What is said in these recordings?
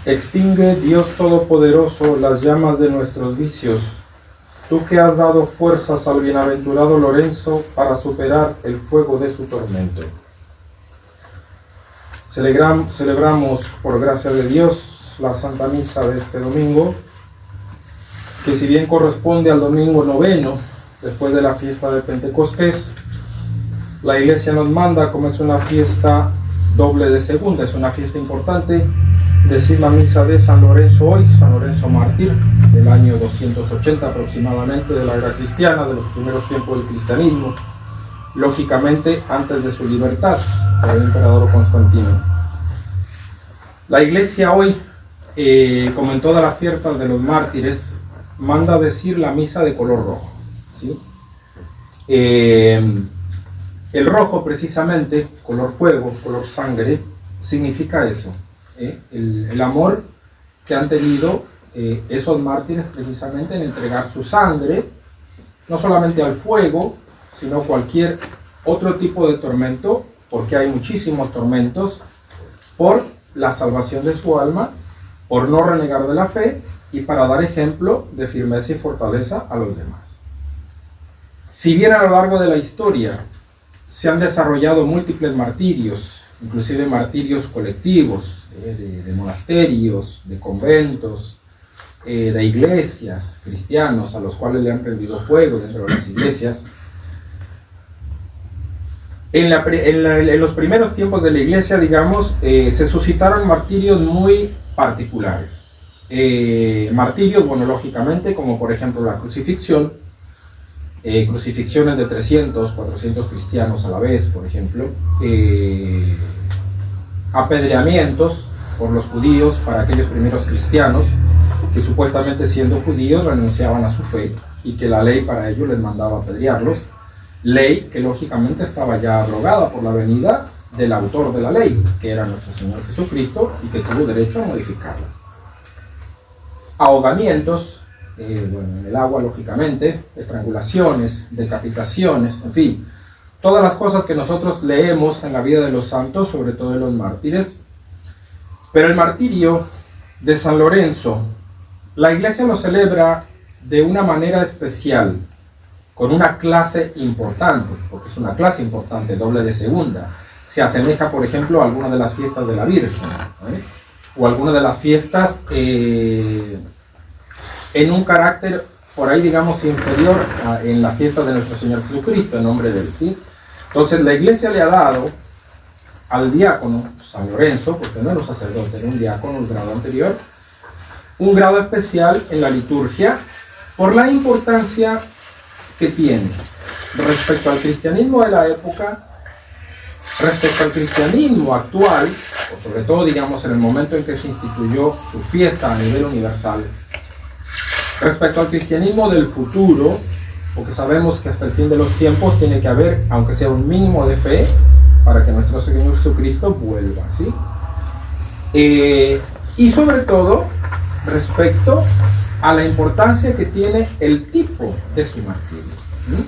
Extingue, Dios Todopoderoso, las llamas de nuestros vicios, tú que has dado fuerzas al bienaventurado Lorenzo para superar el fuego de su tormento. Celebramos, por gracia de Dios, la Santa Misa de este domingo, que si bien corresponde al domingo noveno, después de la fiesta de Pentecostés, la Iglesia nos manda, como es una fiesta doble de segunda, es una fiesta importante, decir la misa de San Lorenzo hoy, San Lorenzo mártir, del año 280 aproximadamente de la era cristiana, de los primeros tiempos del cristianismo, lógicamente antes de su libertad por el emperador Constantino. La Iglesia hoy, como en todas las fiestas de los mártires, manda decir la misa de color rojo, ¿sí? El rojo precisamente, color fuego, color sangre, significa eso. El amor que han tenido esos mártires precisamente en entregar su sangre, no solamente al fuego, sino cualquier otro tipo de tormento, porque hay muchísimos tormentos, por la salvación de su alma, por no renegar de la fe y para dar ejemplo de firmeza y fortaleza a los demás. Si bien a lo largo de la historia se han desarrollado múltiples martirios, inclusive martirios colectivos, de monasterios, de conventos, de iglesias, cristianos a los cuales le han prendido fuego dentro de las iglesias. En los primeros tiempos de la iglesia, digamos, se suscitaron martirios muy particulares. Martirios, bueno, lógicamente, como por ejemplo la crucifixión, crucifixiones de 300, 400 cristianos a la vez, por ejemplo, apedreamientos por los judíos para aquellos primeros cristianos que supuestamente siendo judíos renunciaban a su fe y que la ley para ellos les mandaba apedrearlos, ley que lógicamente estaba ya abrogada por la venida del autor de la ley, que era nuestro Señor Jesucristo, y que tuvo derecho a modificarla. Ahogamientos, en el agua lógicamente, estrangulaciones, decapitaciones, en fin, todas las cosas que nosotros leemos en la vida de los santos, sobre todo de los mártires. Pero el martirio de San Lorenzo, la Iglesia lo celebra de una manera especial, con una clase importante, porque es una clase importante, doble de segunda. Se asemeja, por ejemplo, a alguna de las fiestas de la Virgen, o alguna de las fiestas en un carácter, por ahí digamos, inferior en la fiesta de nuestro Señor Jesucristo, en nombre de él, ¿sí? Entonces la Iglesia le ha dado al diácono San Lorenzo, porque no era un sacerdote, era un diácono, un grado anterior, un grado especial en la liturgia por la importancia que tiene respecto al cristianismo de la época, respecto al cristianismo actual, o sobre todo digamos en el momento en que se instituyó su fiesta a nivel universal, respecto al cristianismo del futuro, porque sabemos que hasta el fin de los tiempos tiene que haber, aunque sea un mínimo de fe, para que nuestro Señor Jesucristo vuelva, ¿sí? Y sobre todo, respecto a la importancia que tiene el tipo de su martirio, ¿sí?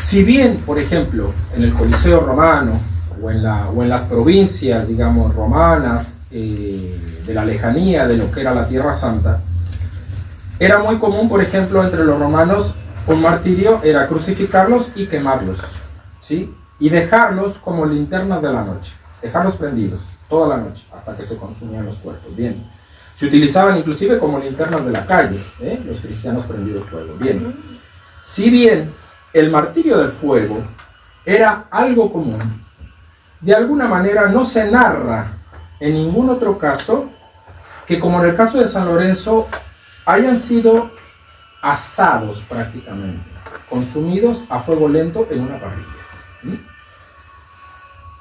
Si bien, por ejemplo, en el Coliseo romano, o en las provincias, digamos, romanas, de la lejanía de lo que era la Tierra Santa, era muy común, por ejemplo, entre los romanos, un martirio era crucificarlos y quemarlos, ¿sí? Y dejarlos como linternas de la noche, dejarlos prendidos toda la noche hasta que se consumían los cuerpos. Bien, se utilizaban inclusive como linternas de la calle, los cristianos prendidos fuego. Bien, si bien el martirio del fuego era algo común, de alguna manera no se narra en ningún otro caso que, como en el caso de San Lorenzo, hayan sido asados prácticamente, consumidos a fuego lento en una parrilla.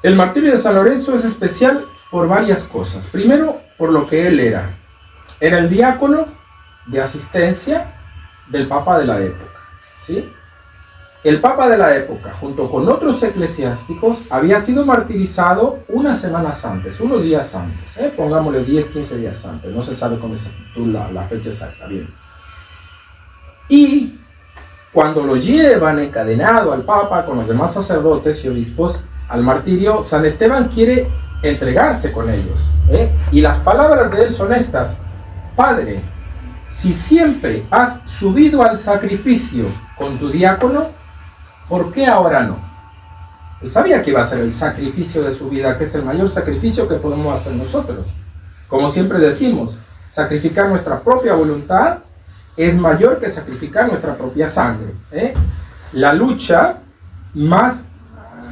El martirio de San Lorenzo es especial por varias cosas. Primero, por lo que él era. Era el diácono de asistencia del Papa de la época, ¿sí? El Papa de la época, junto con otros eclesiásticos, había sido martirizado unas semanas antes, unos días antes, pongámosle 10, 15 días antes, no se sabe con exactitud la fecha exacta, bien. Y cuando lo llevan encadenado al Papa con los demás sacerdotes y obispos al martirio, San Esteban quiere entregarse con ellos. Y las palabras de él son estas: Padre, si siempre has subido al sacrificio con tu diácono, ¿por qué ahora no? Él sabía que iba a ser el sacrificio de su vida, que es el mayor sacrificio que podemos hacer nosotros. Como siempre decimos, sacrificar nuestra propia voluntad es mayor que sacrificar nuestra propia sangre. La lucha más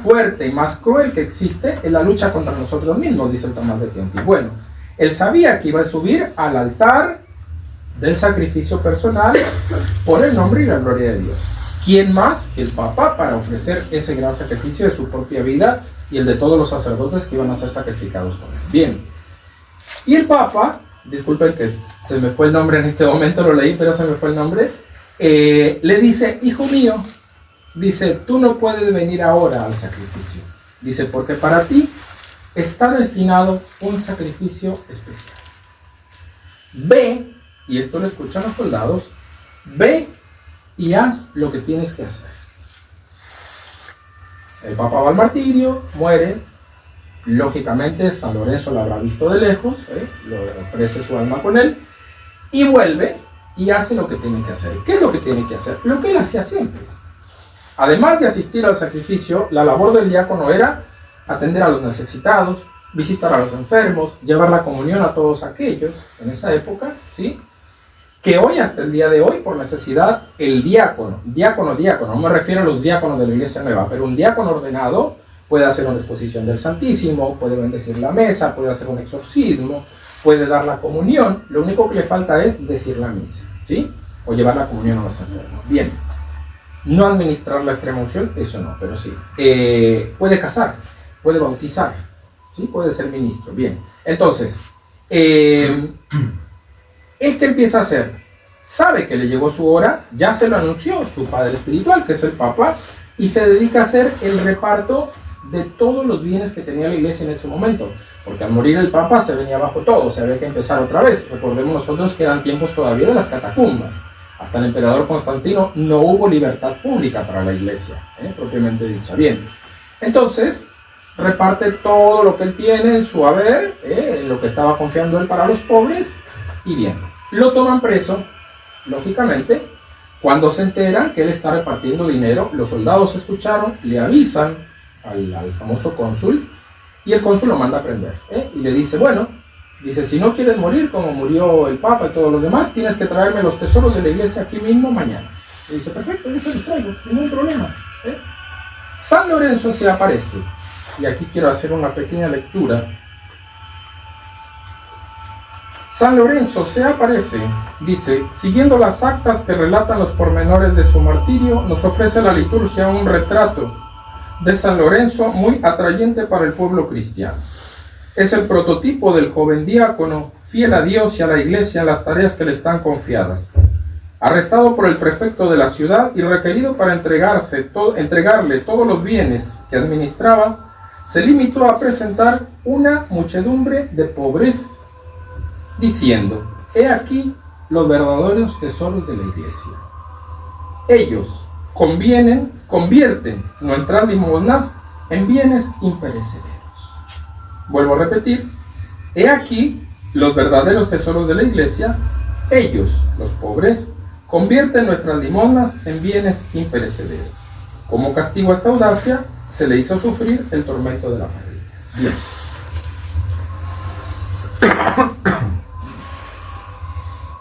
fuerte y más cruel que existe es la lucha contra nosotros mismos, dice el Tomás de Kempis. Bueno, él sabía que iba a subir al altar del sacrificio personal por el nombre y la gloria de Dios. ¿Quién más que el Papa para ofrecer ese gran sacrificio de su propia vida y el de todos los sacerdotes que iban a ser sacrificados con él? Bien, y el Papa, disculpen que se me fue el nombre en este momento, lo leí pero se me fue el nombre, le dice: hijo mío, dice, tú no puedes venir ahora al sacrificio, dice, porque para ti está destinado un sacrificio especial. Ve, y esto lo escuchan los soldados, ve y haz lo que tienes que hacer. El Papa va al martirio, muere. Lógicamente San Lorenzo lo habrá visto de lejos, lo ofrece su alma con él, y vuelve y hace lo que tiene que hacer. ¿Qué es lo que tiene que hacer? Lo que él hacía siempre. Además de asistir al sacrificio, la labor del diácono era atender a los necesitados, visitar a los enfermos, llevar la comunión a todos aquellos en esa época, ¿sí? Que hoy, hasta el día de hoy, por necesidad, el diácono, no me refiero a los diáconos de la Iglesia Nueva, pero un diácono ordenado puede hacer una exposición del Santísimo, puede bendecir la mesa, puede hacer un exorcismo, puede dar la comunión. Lo único que le falta es decir la misa, ¿sí? O llevar la comunión a los enfermos. Bien. No administrar la extrema unción, eso no, pero sí. Puede casar, puede bautizar, ¿sí? Puede ser ministro. Bien. Entonces, ¿el que empieza a hacer? Sabe que le llegó su hora, ya se lo anunció su padre espiritual, que es el Papa, y se dedica a hacer el reparto de todos los bienes que tenía la iglesia en ese momento, porque al morir el Papa se venía abajo todo, se había que empezar otra vez. Recordemos nosotros que eran tiempos todavía de las catacumbas. Hasta el emperador Constantino no hubo libertad pública para la iglesia, propiamente dicha. Bien, entonces reparte todo lo que él tiene en su haber, en lo que estaba confiando él para los pobres, y bien, lo toman preso, lógicamente. Cuando se enteran que él está repartiendo dinero, los soldados escucharon, le avisan al famoso cónsul, y el cónsul lo manda a prender, y le dice: bueno, dice, si no quieres morir como murió el Papa y todos los demás, tienes que traerme los tesoros de la iglesia aquí mismo mañana. Y dice: perfecto, yo se los traigo, ningún problema. San Lorenzo se aparece, y aquí quiero hacer una pequeña lectura. San Lorenzo se aparece, dice, siguiendo las actas que relatan los pormenores de su martirio, nos ofrece la liturgia un retrato de San Lorenzo muy atrayente para el pueblo cristiano. Es el prototipo del joven diácono, fiel a Dios y a la iglesia en las tareas que le están confiadas. Arrestado por el prefecto de la ciudad y requerido para entregarle todos los bienes que administraba, se limitó a presentar una muchedumbre de pobres, diciendo: he aquí los verdaderos tesoros de la iglesia. Ellos convierten nuestras limosnas en bienes imperecederos. Vuelvo a repetir: he aquí los verdaderos tesoros de la iglesia. Ellos, los pobres, convierten nuestras limosnas en bienes imperecederos. Como castigo a esta audacia, se le hizo sufrir el tormento de la parrilla. Bien.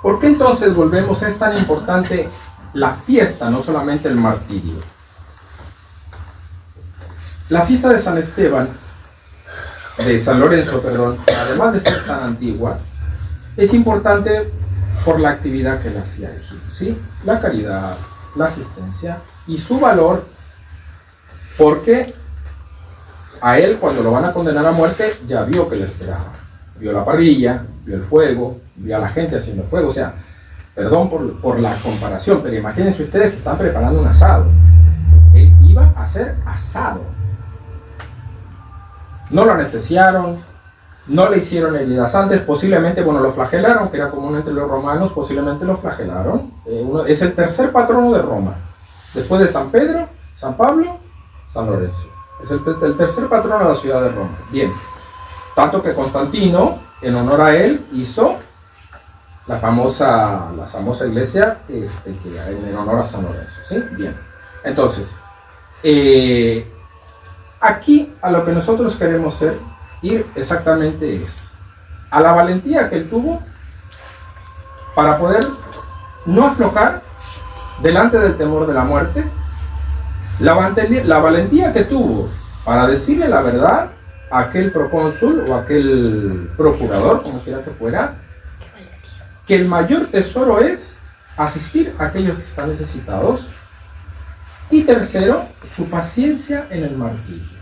¿Por qué entonces volvemos? Es tan importante la fiesta, no solamente el martirio. La fiesta de San Esteban, de San Lorenzo, perdón, además de ser tan antigua, es importante por la actividad que él hacía, ¿sí? La caridad, la asistencia y su valor, porque a él, cuando lo van a condenar a muerte, ya vio que le esperaba. Vio la parrilla, vio el fuego, vio a la gente haciendo fuego. O sea, perdón por la comparación, pero imagínense ustedes que están preparando un asado. Él iba a hacer asado. No lo anestesiaron, no le hicieron heridas antes, posiblemente, bueno, lo flagelaron, que era común entre los romanos, posiblemente lo flagelaron. Es el tercer patrono de Roma. Después de San Pedro, San Pablo, San Lorenzo. Es el tercer patrono de la ciudad de Roma. Bien. Tanto que Constantino, en honor a él, hizo la famosa iglesia que en honor a San Lorenzo, ¿sí? Bien. Entonces, aquí a lo que nosotros queremos ir exactamente es a la valentía que él tuvo para poder no aflojar delante del temor de la muerte, la valentía que tuvo para decirle la verdad a aquel procónsul o aquel procurador, como quiera que fuera, que el mayor tesoro es asistir a aquellos que están necesitados. Y tercero, su paciencia en el martirio.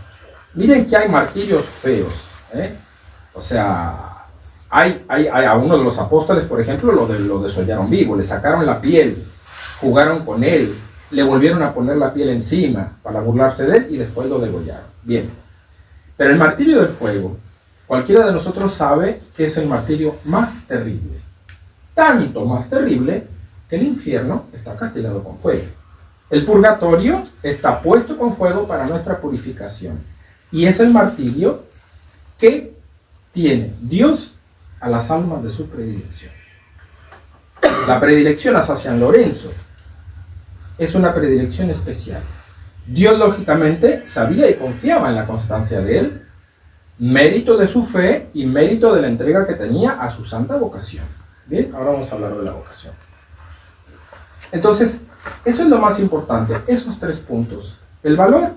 Miren que hay martirios feos, o sea, hay a uno de los apóstoles, por ejemplo, lo desollaron vivo, le sacaron la piel, jugaron con él, le volvieron a poner la piel encima para burlarse de él y después lo degollaron. Bien, pero el martirio del fuego, cualquiera de nosotros sabe que es el martirio más terrible, tanto más terrible que el infierno está castigado con fuego. El purgatorio está puesto con fuego para nuestra purificación y es el martirio que tiene Dios a las almas de su predilección. La predilección hacia San Lorenzo es una predilección especial. Dios lógicamente sabía y confiaba en la constancia de él, mérito de su fe y mérito de la entrega que tenía a su santa vocación. Bien, ahora vamos a hablar de la vocación. Entonces, eso es lo más importante, esos 3 puntos. El valor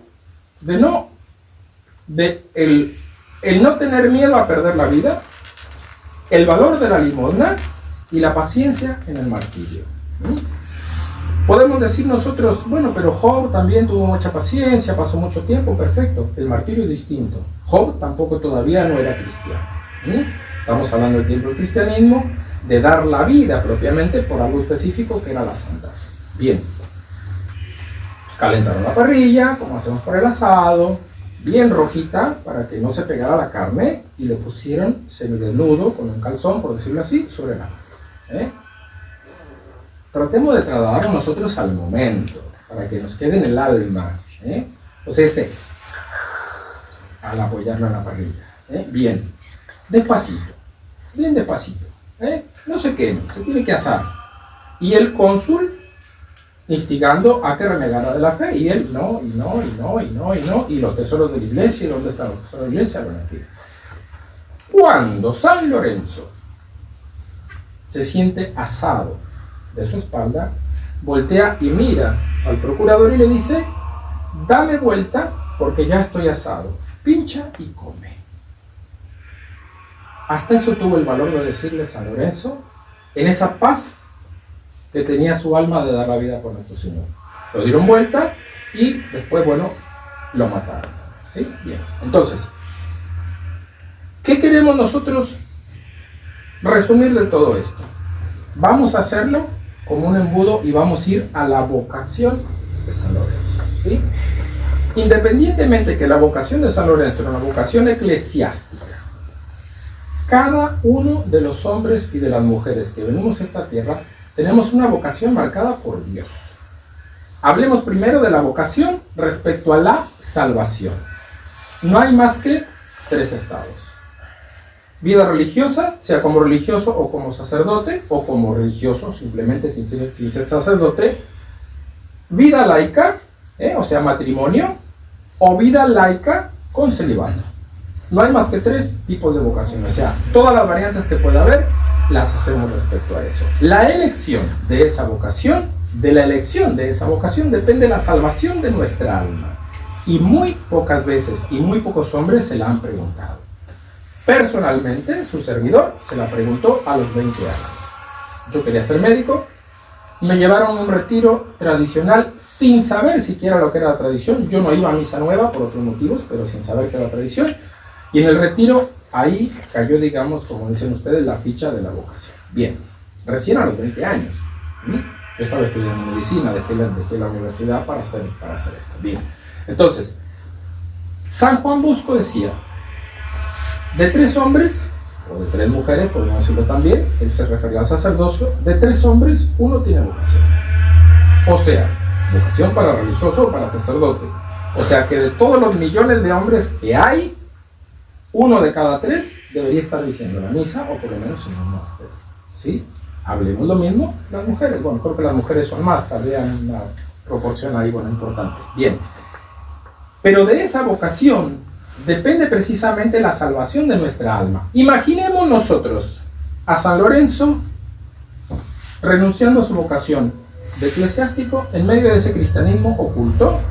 el no tener miedo a perder la vida, el valor de la limosna y la paciencia en el martirio. Podemos decir nosotros, bueno, pero Job también tuvo mucha paciencia, pasó mucho tiempo, perfecto. El martirio es distinto. Job tampoco todavía no era cristiano. Estamos hablando del tiempo del cristianismo, de dar la vida propiamente por algo específico que era la santa. Bien. Calentaron la parrilla, como hacemos para el asado, bien rojita para que no se pegara la carne, y le pusieron semidesnudo con un calzón, por decirlo así, sobre la mano. Tratemos de trasladarnos nosotros al momento, para que nos quede en el alma. O sea, al apoyarlo en la parrilla. Bien, despacito, bien despacito. No se queme, se tiene que asar. Y el cónsul instigando a que renegara de la fe, y él no, y los tesoros de la iglesia, y dónde están los tesoros de la iglesia, bueno, en fin. Cuando San Lorenzo se siente asado de su espalda, voltea y mira al procurador y le dice: dame vuelta porque ya estoy asado, pincha y come. Hasta eso tuvo el valor de decirle San Lorenzo, en esa paz que tenía su alma de dar la vida por nuestro Señor. Lo dieron vuelta y después, bueno, lo mataron. ¿Sí? Bien. Entonces, ¿qué queremos nosotros resumir de todo esto? Vamos a hacerlo como un embudo y vamos a ir a la vocación de San Lorenzo. ¿Sí? Independientemente que la vocación de San Lorenzo era una vocación eclesiástica, cada uno de los hombres y de las mujeres que venimos a esta tierra tenemos una vocación marcada por Dios. Hablemos primero de la vocación respecto a la salvación. No hay más que 3 estados. Vida religiosa, sea como religioso o como sacerdote, o como religioso simplemente sin ser sacerdote. Vida laica, o sea matrimonio, o vida laica con celibato. No hay más que 3 tipos de vocación, o sea, todas las variantes que pueda haber las hacemos respecto a eso. La elección de esa vocación, depende la salvación de nuestra alma. Y muy pocas veces y muy pocos hombres se la han preguntado. Personalmente, su servidor se la preguntó a los 20 años. Yo quería ser médico, me llevaron a un retiro tradicional sin saber siquiera lo que era la tradición. Yo no iba a misa nueva por otros motivos, pero sin saber qué era la tradición. Y en el retiro, ahí cayó, digamos, como dicen ustedes, la ficha de la vocación. Bien, recién a los 20 años. Yo estaba estudiando medicina, dejé la universidad para hacer esto. Bien, entonces, San Juan Bosco decía, de 3 hombres, o de 3 mujeres, podemos decirlo también, él se refería al sacerdocio, de 3 hombres, uno tiene vocación. O sea, vocación para religioso o para sacerdote. O sea que de todos los millones de hombres que hay, 1 de cada 3 debería estar diciendo la misa, o por lo menos en un monasterio, ¿sí? Hablemos lo mismo las mujeres. Bueno, creo que las mujeres son más, tal vez en una proporción ahí, bueno, importante. Bien. Pero de esa vocación depende precisamente la salvación de nuestra alma. Imaginemos nosotros a San Lorenzo renunciando a su vocación de eclesiástico en medio de ese cristianismo oculto,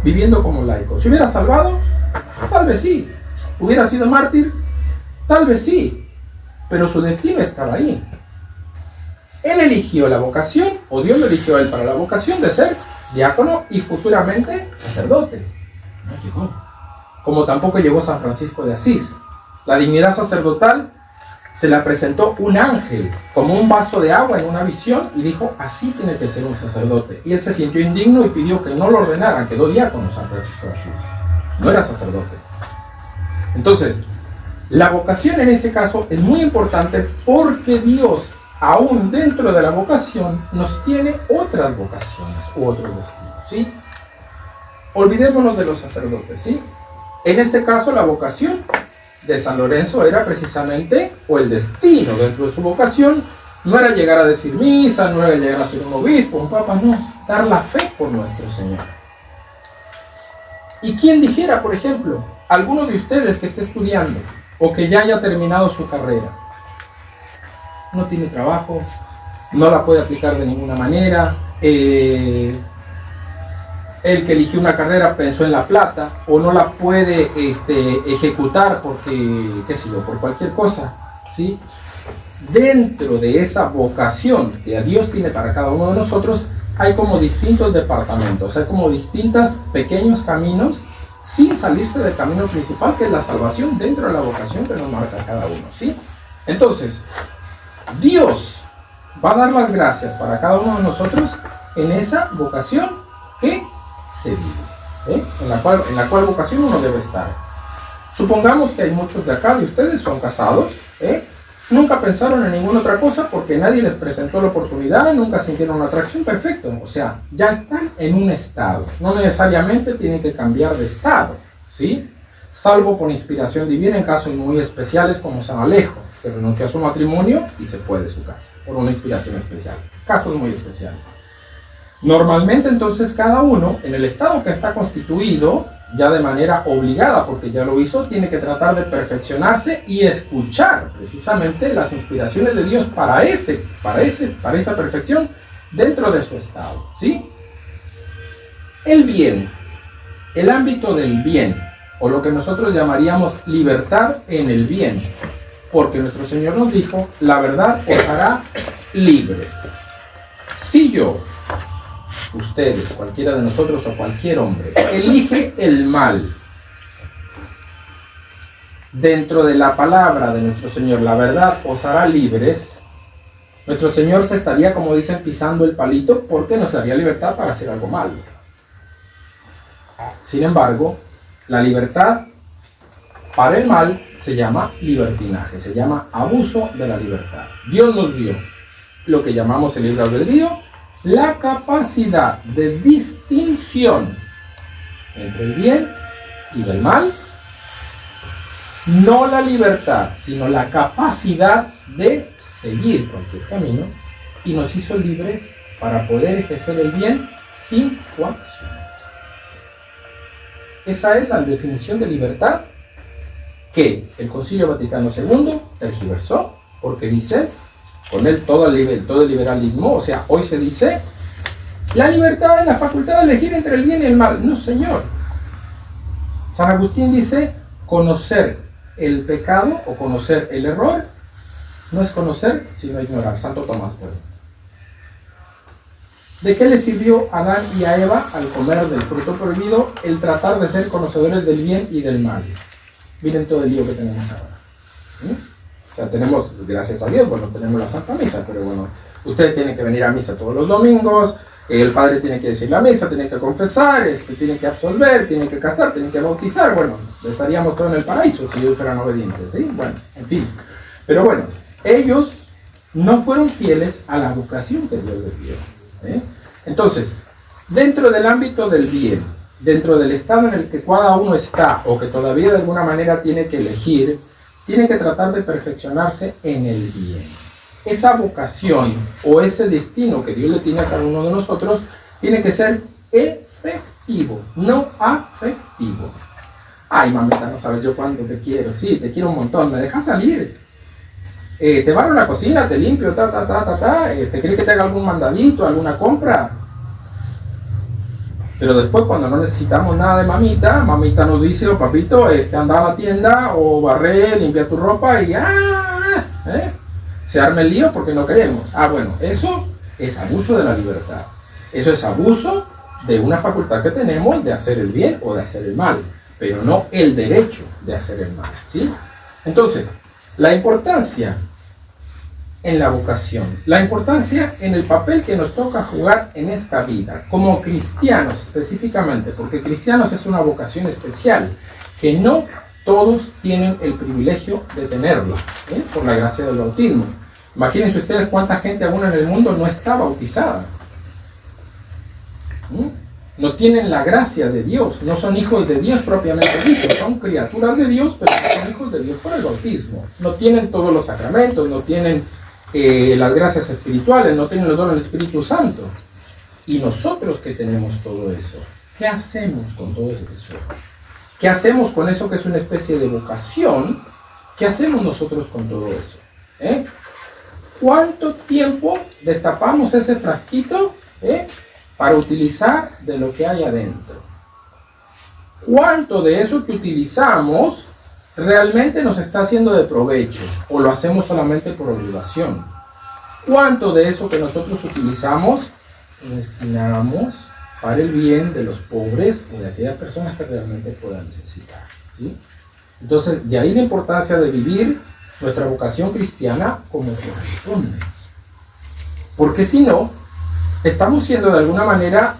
viviendo como laico. ¿Se hubiera salvado? Tal vez sí. ¿Hubiera sido mártir? Tal vez sí. Pero su destino estaba ahí. Él eligió la vocación, o Dios lo eligió a él para la vocación de ser diácono y futuramente sacerdote. No llegó. Como tampoco llegó San Francisco de Asís. La dignidad sacerdotal se la presentó un ángel como un vaso de agua en una visión y dijo, así tiene que ser un sacerdote. Y él se sintió indigno y pidió que no lo ordenaran, quedó diácono San Francisco de Asís. No era sacerdote. Entonces, la vocación en ese caso es muy importante porque Dios, aún dentro de la vocación, nos tiene otras vocaciones u otros destinos, ¿sí? Olvidémonos de los sacerdotes, ¿sí? En este caso, la vocación de San Lorenzo era precisamente, o el destino dentro de su vocación, no era llegar a decir misa, no era llegar a ser un obispo, un papa, no, dar la fe por nuestro Señor. Y quien dijera, por ejemplo, alguno de ustedes que esté estudiando o que ya haya terminado su carrera, no tiene trabajo, no la puede aplicar de ninguna manera, el que eligió una carrera pensó en la plata o no la puede ejecutar porque, qué sé yo, por cualquier cosa, ¿sí? Dentro de esa vocación que Dios tiene para cada uno de nosotros, hay como distintos departamentos, hay como distintos pequeños caminos sin salirse del camino principal, que es la salvación dentro de la vocación que nos marca cada uno, ¿sí? Entonces, Dios va a dar las gracias para cada uno de nosotros en esa vocación que se vive, en la cual vocación uno debe estar. Supongamos que hay muchos de acá de ustedes son casados, nunca pensaron en ninguna otra cosa porque nadie les presentó la oportunidad, nunca sintieron una atracción, perfecto, o sea, ya están en un estado, no necesariamente tienen que cambiar de estado, ¿sí? Salvo por inspiración divina en casos muy especiales como San Alejo, que renunció a su matrimonio y se fue de su casa por una inspiración especial, casos muy especiales. Normalmente entonces cada uno en el estado que está constituido ya de manera obligada, porque ya lo hizo, tiene que tratar de perfeccionarse y escuchar precisamente las inspiraciones de Dios para esa perfección dentro de su estado, ¿sí? El bien, el ámbito del bien, o lo que nosotros llamaríamos libertad en el bien, porque nuestro Señor nos dijo, la verdad os hará libres. Si yo, ustedes, cualquiera de nosotros o cualquier hombre, elige el mal dentro de la palabra de nuestro Señor, la verdad os hará libres, nuestro Señor se estaría, como dicen, pisando el palito porque nos daría libertad para hacer algo malo. Sin embargo, la libertad para el mal se llama libertinaje, se llama abuso de la libertad. Dios nos dio lo que llamamos el libre albedrío, la capacidad de distinción entre el bien y el mal, no la libertad, sino la capacidad de seguir cualquier camino, y nos hizo libres para poder ejercer el bien sin coacción. Esa es la definición de libertad que el Concilio Vaticano II tergiversó, porque dice, con él todo el liberalismo, o sea, hoy se dice, la libertad es la facultad de elegir entre el bien y el mal. No, señor. San Agustín dice, conocer el pecado o conocer el error no es conocer, sino ignorar. Santo Tomás Moro. ¿De qué le sirvió a Adán y a Eva al comer del fruto prohibido el tratar de ser conocedores del bien y del mal? Miren todo el lío que tenemos ahora. O sea, tenemos, gracias a Dios, bueno, tenemos la Santa Misa, pero bueno, ustedes tienen que venir a misa todos los domingos, el padre tiene que decir la misa, tiene que confesar, tiene que absolver, tiene que casar, tiene que bautizar, bueno, estaríamos todos en el paraíso si ellos fueran obedientes, ¿sí? Bueno, en fin. Pero bueno, ellos no fueron fieles a la vocación que Dios les dio, ¿eh? Entonces, dentro del ámbito del bien, dentro del estado en el que cada uno está, o que todavía de alguna manera tiene que elegir, tiene que tratar de perfeccionarse en el bien. Esa vocación o ese destino que Dios le tiene a cada uno de nosotros tiene que ser efectivo, no afectivo. Ay, mamita, no sabes yo cuánto te quiero. Sí, te quiero un montón. ¿Me dejas salir? Te barro la cocina, te limpio, ¿te crees que te haga algún mandadito, alguna compra? Pero después, cuando no necesitamos nada de mamita, mamita nos dice, oh papito, anda a la tienda, o barré, limpia tu ropa y se arma el lío porque no queremos. Bueno, eso es abuso de la libertad. Eso es abuso de una facultad que tenemos de hacer el bien o de hacer el mal, pero no el derecho de hacer el mal, ¿sí? Entonces, la importancia en la vocación, la importancia en el papel que nos toca jugar en esta vida, como cristianos específicamente, porque cristianos es una vocación especial, que no todos tienen el privilegio de tenerla, por la gracia del bautismo. Imagínense ustedes cuánta gente aún en el mundo no está bautizada. No tienen la gracia de Dios, no son hijos de Dios propiamente dicho, son criaturas de Dios, pero no son hijos de Dios por el bautismo. No tienen todos los sacramentos, no tienen las gracias espirituales, no tienen los dones del Espíritu Santo. Y nosotros que tenemos todo eso, ¿qué hacemos con todo eso? ¿Qué hacemos con eso que es una especie de vocación? ¿Qué hacemos nosotros con todo eso? ¿Cuánto tiempo destapamos ese frasquito para utilizar de lo que hay adentro? ¿Cuánto de eso que utilizamos realmente nos está haciendo de provecho o lo hacemos solamente por obligación? ¿Cuánto de eso que nosotros utilizamos destinamos para el bien de los pobres o de aquellas personas que realmente puedan necesitar? ¿Sí? Entonces, de ahí la importancia de vivir nuestra vocación cristiana como corresponde. Porque si no, estamos siendo de alguna manera,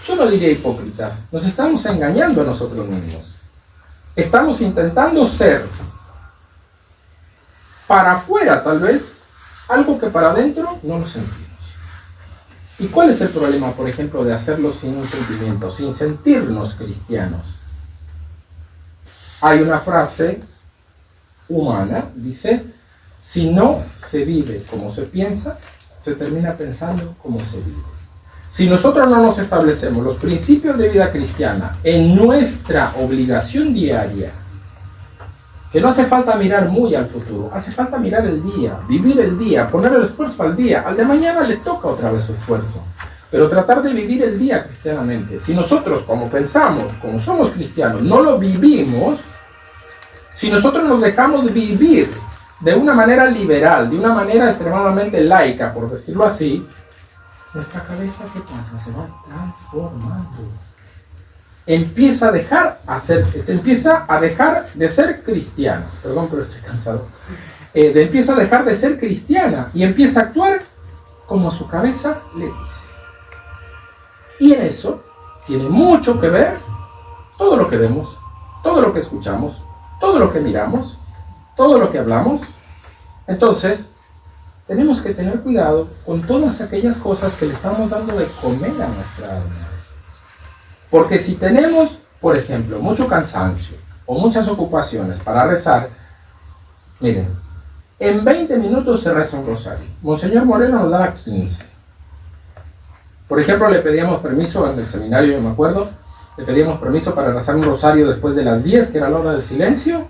yo no diría hipócritas, nos estamos engañando a nosotros mismos. Estamos intentando ser para afuera tal vez algo que para adentro no lo sentimos. ¿Y cuál es el problema, por ejemplo, de hacerlo sin un sentimiento, sin sentirnos cristianos? Hay una frase humana, dice, si no se vive como se piensa, se termina pensando como se vive. Si nosotros no nos establecemos los principios de vida cristiana en nuestra obligación diaria, que no hace falta mirar muy al futuro, hace falta mirar el día, vivir el día, poner el esfuerzo al día, al de mañana le toca otra vez su esfuerzo, pero tratar de vivir el día cristianamente. Si nosotros, como pensamos, como somos cristianos, no lo vivimos, si nosotros nos dejamos vivir de una manera liberal, de una manera extremadamente laica, por decirlo así, nuestra cabeza, ¿qué pasa? Se va transformando. Empieza a dejar de ser cristiana. Perdón, pero estoy cansado. Empieza a dejar de ser cristiana y empieza a actuar como su cabeza le dice. Y en eso tiene mucho que ver todo lo que vemos, todo lo que escuchamos, todo lo que miramos, todo lo que hablamos. Entonces, tenemos que tener cuidado con todas aquellas cosas que le estamos dando de comer a nuestra alma. Porque si tenemos, por ejemplo, mucho cansancio o muchas ocupaciones para rezar, miren, en 20 minutos se reza un rosario. Monseñor Moreno nos daba 15. Por ejemplo, le pedíamos permiso en el seminario, yo me acuerdo, le pedíamos permiso para rezar un rosario después de las 10, que era la hora del silencio.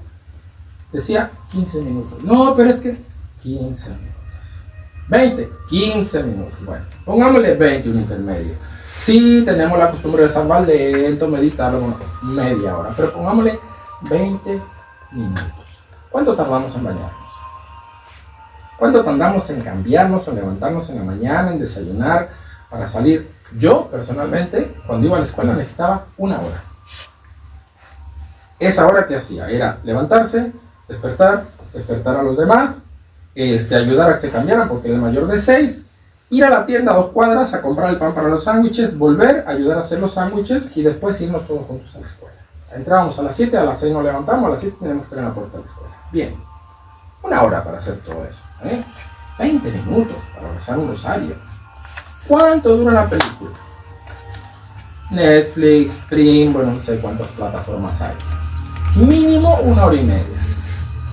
Decía 15 minutos. No, pero es que 15 minutos. 20, 15 minutos. Bueno, pongámosle 20, un intermedio. Sí, tenemos la costumbre de salvar lento, meditar media hora, pero pongámosle 20 minutos. ¿Cuánto tardamos en bañarnos? ¿Cuánto tardamos en cambiarnos o levantarnos en la mañana, en desayunar, para salir? Yo, personalmente, cuando iba a la escuela necesitaba 1 hora. Esa hora que hacía era levantarse, despertar a los demás, ayudar a que se cambiaran porque era el mayor de 6, ir a la tienda a 2 cuadras a comprar el pan para los sándwiches, volver, ayudar a hacer los sándwiches y después irnos todos juntos a la escuela. Entrábamos a las 7, a las 6 nos levantamos, a las 7 tenemos que estar en la puerta de la escuela. Bien, 1 hora para hacer todo eso. 20 minutos para rezar un rosario. ¿Cuánto dura la película? Netflix, Prime, bueno, no sé cuántas plataformas hay. Mínimo 1 hora y media.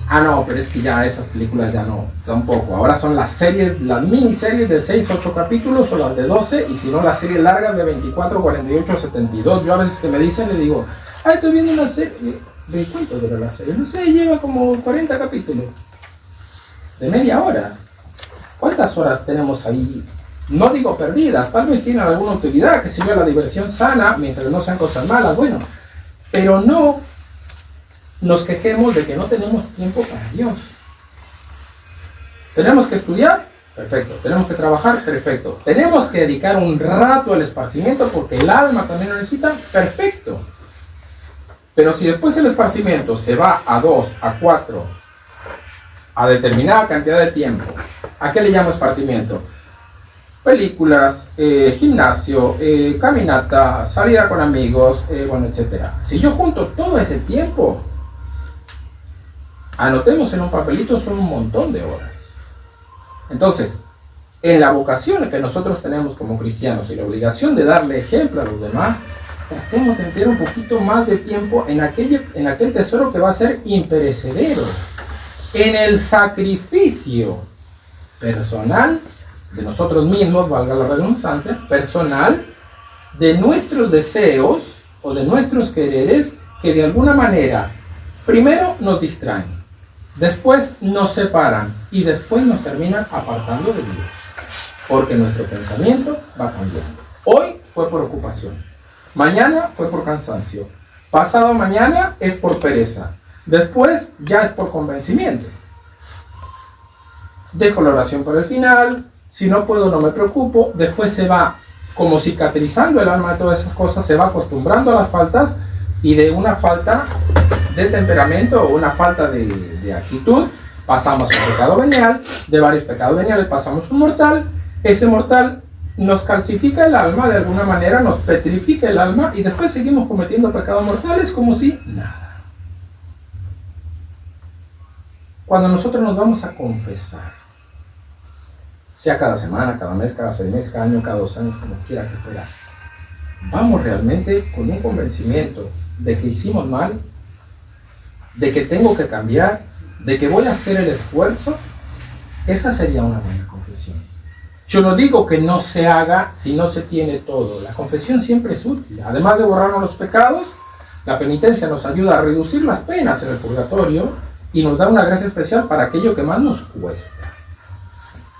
Ah, no, pero es que ya esas películas ya no, tampoco. Ahora son las series, las miniseries de 6, 8 capítulos o las de 12, y si no las series largas de 24, 48, 72. Yo a veces que me dicen, le digo, estoy viendo una serie. ¿De cuánto dura la serie? No sé, lleva como 40 capítulos. De media hora. ¿Cuántas horas tenemos ahí? No digo perdidas, tal vez tienen alguna utilidad, que sirva la diversión sana, mientras no sean cosas malas, bueno. Pero no nos quejemos de que no tenemos tiempo para Dios. ¿Tenemos que estudiar? Perfecto. ¿Tenemos que trabajar? Perfecto. ¿Tenemos que dedicar un rato al esparcimiento porque el alma también lo necesita? Perfecto. Pero si después el esparcimiento se va a 2, a 4, a determinada cantidad de tiempo, ¿a qué le llamo esparcimiento? Películas, gimnasio, caminata, salida con amigos, bueno, etc. Si yo junto todo ese tiempo, anotemos en un papelito, son un montón de horas. Entonces, en la vocación que nosotros tenemos como cristianos y la obligación de darle ejemplo a los demás, tratemos de emplear un poquito más de tiempo en aquel tesoro que va a ser imperecedero, en el sacrificio personal de nosotros mismos, valga la redundancia, personal, de nuestros deseos o de nuestros quereres que de alguna manera primero nos distraen, después nos separan y después nos terminan apartando de Dios, porque nuestro pensamiento va cambiando. Hoy fue por ocupación, mañana fue por cansancio, pasado mañana es por pereza, después ya es por convencimiento. Dejo la oración para el final, si no puedo no me preocupo, después se va como cicatrizando el alma de todas esas cosas, se va acostumbrando a las faltas, y de una falta de temperamento o una falta de actitud pasamos a un pecado venial, de varios pecados veniales pasamos a un mortal. Ese mortal nos calcifica el alma de alguna manera, nos petrifica el alma, y después seguimos cometiendo pecados mortales como si nada. Cuando nosotros nos vamos a confesar, sea cada semana, cada mes, cada 6 meses, cada año, cada 2 años, como quiera que fuera, vamos realmente con un convencimiento de que hicimos mal, de que tengo que cambiar, de que voy a hacer el esfuerzo. Esa sería una buena confesión. Yo no digo que no se haga si no se tiene todo. La confesión siempre es útil. Además de borrarnos los pecados, la penitencia nos ayuda a reducir las penas en el purgatorio y nos da una gracia especial para aquello que más nos cuesta.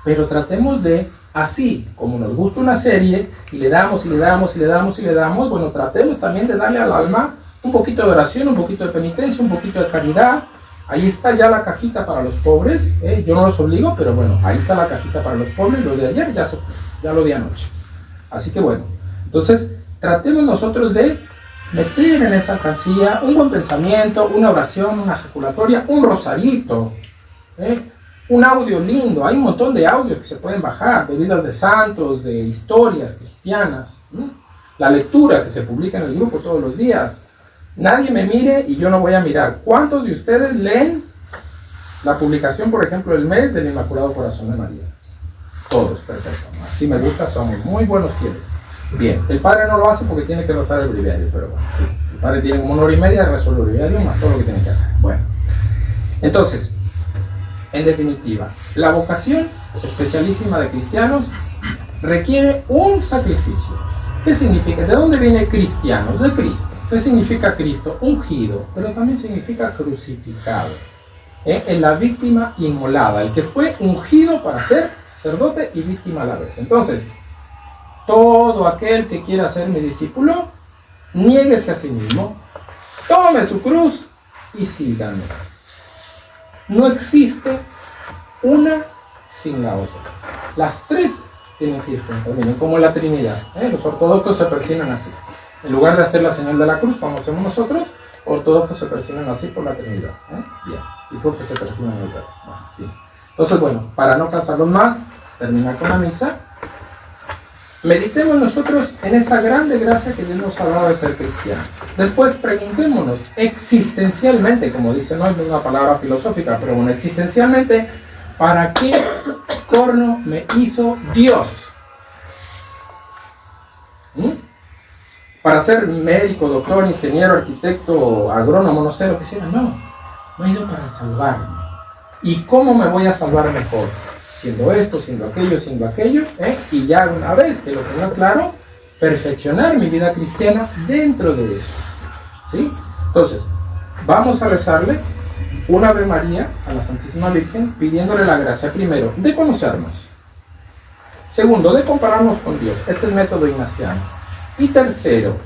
Pero tratemos de, así como nos gusta una serie y le damos y le damos y le damos y le damos, bueno, tratemos también de darle al alma un poquito de oración, un poquito de penitencia, un poquito de caridad. Ahí está ya la cajita para los pobres, yo no los obligo, pero bueno, ahí está la cajita para los pobres. Lo de ayer ya lo di anoche. Así que bueno, entonces tratemos nosotros de meter en esa alcancía un buen pensamiento, una oración, una ejaculatoria, un rosarito, un audio lindo. Hay un montón de audios que se pueden bajar, de vidas de santos, de historias cristianas, la lectura que se publica en el grupo todos los días. Nadie me mire y yo no voy a mirar. ¿Cuántos de ustedes leen la publicación, por ejemplo, del mes del Inmaculado Corazón de María? Todos, perfecto. Así me gusta, somos muy buenos fieles. Bien, el padre no lo hace porque tiene que rezar el breviario, pero bueno, sí. El padre tiene como 1 hora y media de rezar el breviario más todo lo que tiene que hacer. Bueno, entonces, en definitiva, la vocación especialísima de cristianos requiere un sacrificio. ¿Qué significa? ¿De dónde viene cristianos? De Cristo. ¿Qué significa Cristo? Ungido, pero también significa crucificado. En la víctima inmolada, el que fue ungido para ser sacerdote y víctima a la vez. Entonces, todo aquel que quiera ser mi discípulo, niéguese a sí mismo, tome su cruz y sígame. No existe una sin la otra. Las tres tienen que ir juntas, miren, como en la Trinidad. Los ortodoxos se persignan así. En lugar de hacer la señal de la cruz, como hacemos nosotros, ortodoxos se persignan así por la Trinidad. Bien, y creo que se persignan el revés. Bueno, sí. Entonces, bueno, para no cansarlos más, terminar con la misa. Meditemos nosotros en esa grande gracia que Dios nos ha dado de ser cristiano. Después preguntémonos existencialmente, como dice, no es una palabra filosófica, pero bueno, existencialmente, ¿para qué corno me hizo Dios? para ser médico, doctor, ingeniero, arquitecto, agrónomo, no sé lo que sea. No, no he ido para salvarme. ¿Y cómo me voy a salvar mejor? Siendo esto, siendo aquello, y ya una vez que lo tenga claro, perfeccionar mi vida cristiana dentro de eso. ¿Sí? Entonces, vamos a rezarle una Ave María a la Santísima Virgen, pidiéndole la gracia, primero, de conocernos. Segundo, de compararnos con Dios. Este es el método ignaciano. Y tercero,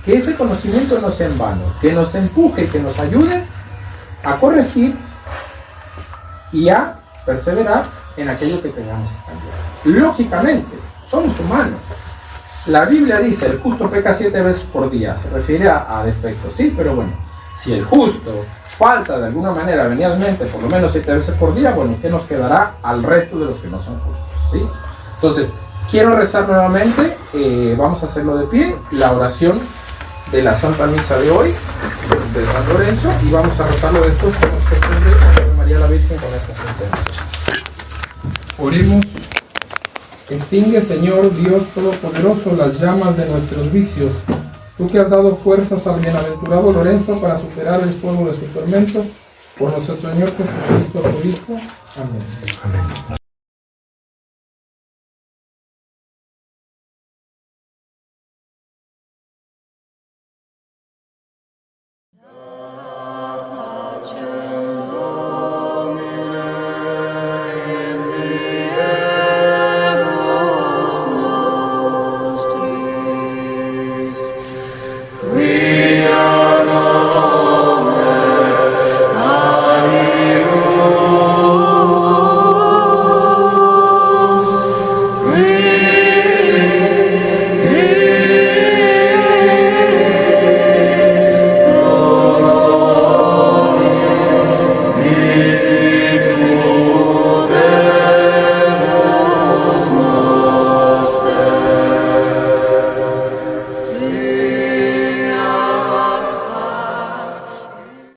que ese conocimiento no sea en vano, que nos empuje, que nos ayude a corregir y a perseverar en aquello que tengamos que cambiar. Lógicamente, somos humanos. La Biblia dice, el justo peca 7 veces por día. Se refiere a defectos, sí, pero bueno, si el justo falta de alguna manera venialmente por lo menos 7 veces por día, bueno, ¿qué nos quedará al resto de los que no son justos? ¿Sí? Entonces, quiero rezar nuevamente, vamos a hacerlo de pie, la oración de la Santa Misa de hoy, de San Lorenzo, y vamos a rezarlo después con los costumbres de María la Virgen con esta sentencia. Oremos. Extingue, Señor Dios Todopoderoso, las llamas de nuestros vicios. Tú que has dado fuerzas al bienaventurado Lorenzo para superar el fuego de su tormento, por nuestro Señor Jesucristo, tu Hijo. Amén. Amén.